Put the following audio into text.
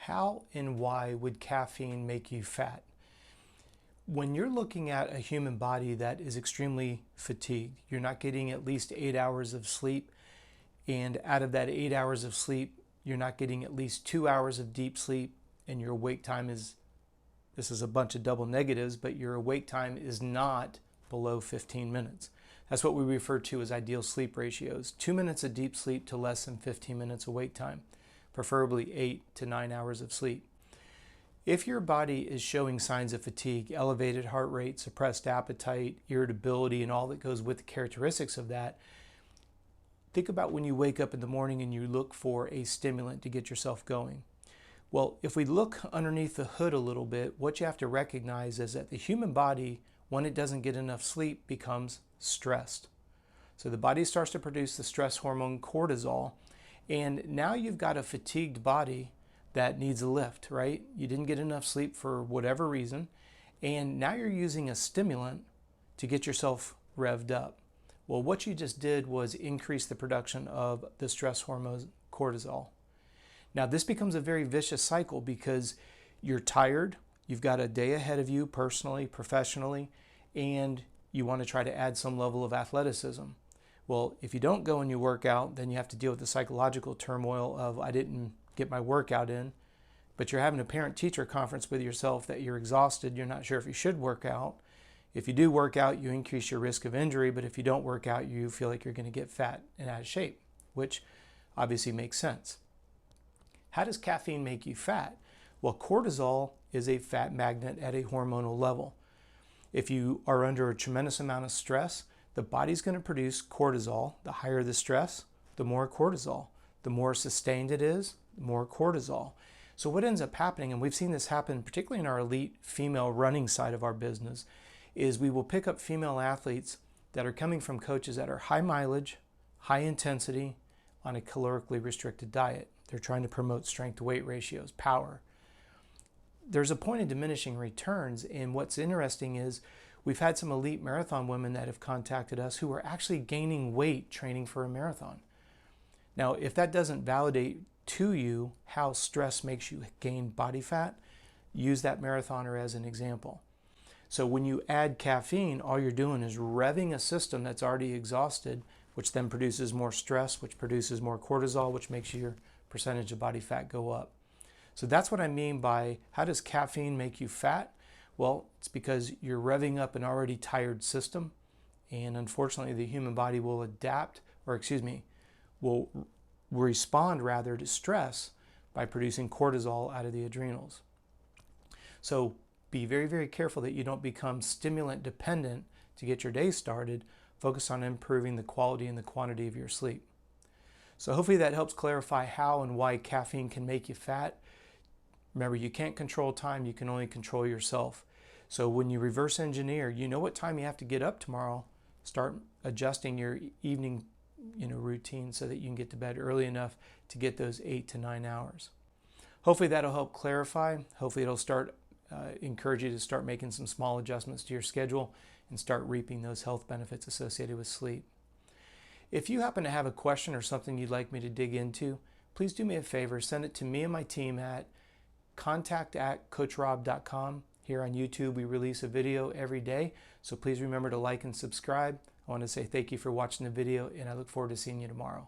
how and why would caffeine make you fat? When you're looking at a human body that is extremely fatigued, you're not getting at least 8 hours of sleep, and out of that 8 hours of sleep, you're not getting at least 2 hours of deep sleep, and your awake time is, this is a bunch of double negatives, but your awake time is not below 15 minutes. That's what we refer to as ideal sleep ratios. 2 minutes of deep sleep to less than 15 minutes awake time, preferably 8 to 9 hours of sleep. If your body is showing signs of fatigue, elevated heart rate, suppressed appetite, irritability, and all that goes with the characteristics of that, think about when you wake up in the morning and you look for a stimulant to get yourself going. Well, if we look underneath the hood a little bit, what you have to recognize is that the human body, when it doesn't get enough sleep, becomes stressed. So the body starts to produce the stress hormone cortisol, and now you've got a fatigued body that needs a lift, right? You didn't get enough sleep for whatever reason, and now you're using a stimulant to get yourself revved up. Well, what you just did was increase the production of the stress hormone cortisol. Now this becomes a very vicious cycle because you're tired, you've got a day ahead of you personally, professionally, and you want to try to add some level of athleticism. Well, if you don't go and you work out, then you have to deal with the psychological turmoil of I didn't get my workout in, but you're having a parent-teacher conference with yourself that you're exhausted, you're not sure if you should work out. If you do work out, you increase your risk of injury, but if you don't work out, you feel like you're going to get fat and out of shape, which obviously makes sense. How does caffeine make you fat? Well, cortisol is a fat magnet at a hormonal level. If you are under a tremendous amount of stress, the body's going to produce cortisol. The higher the stress, the more cortisol. The more sustained it is, the more cortisol. So what ends up happening, and we've seen this happen particularly in our elite female running side of our business, is we will pick up female athletes that are coming from coaches that are high mileage, high intensity, on a calorically restricted diet. They're trying to promote strength to weight ratios, power. There's a point of diminishing returns, and what's interesting is we've had some elite marathon women that have contacted us who are actually gaining weight training for a marathon. Now, if that doesn't validate to you how stress makes you gain body fat, use that marathoner as an example. So when you add caffeine, all you're doing is revving a system that's already exhausted, which then produces more stress, which produces more cortisol, which makes your percentage of body fat go up. So that's what I mean by how does caffeine make you fat? Well, it's because you're revving up an already tired system, and unfortunately the human body will will respond rather to stress by producing cortisol out of the adrenals. So be very, very careful that you don't become stimulant dependent to get your day started. Focus on improving the quality and the quantity of your sleep. So hopefully that helps clarify how and why caffeine can make you fat. Remember, you can't control time, you can only control yourself. So when you reverse engineer, you know what time you have to get up tomorrow. Start adjusting your evening routine so that you can get to bed early enough to get those 8 to 9 hours. Hopefully that'll help clarify. Hopefully it'll start encourage you to start making some small adjustments to your schedule and start reaping those health benefits associated with sleep. If you happen to have a question or something you'd like me to dig into, please do me a favor, send it to me and my team at contact@coachrobb.com. Here on YouTube, we release a video every day, so please remember to like and subscribe. I want to say thank you for watching the video, and I look forward to seeing you tomorrow.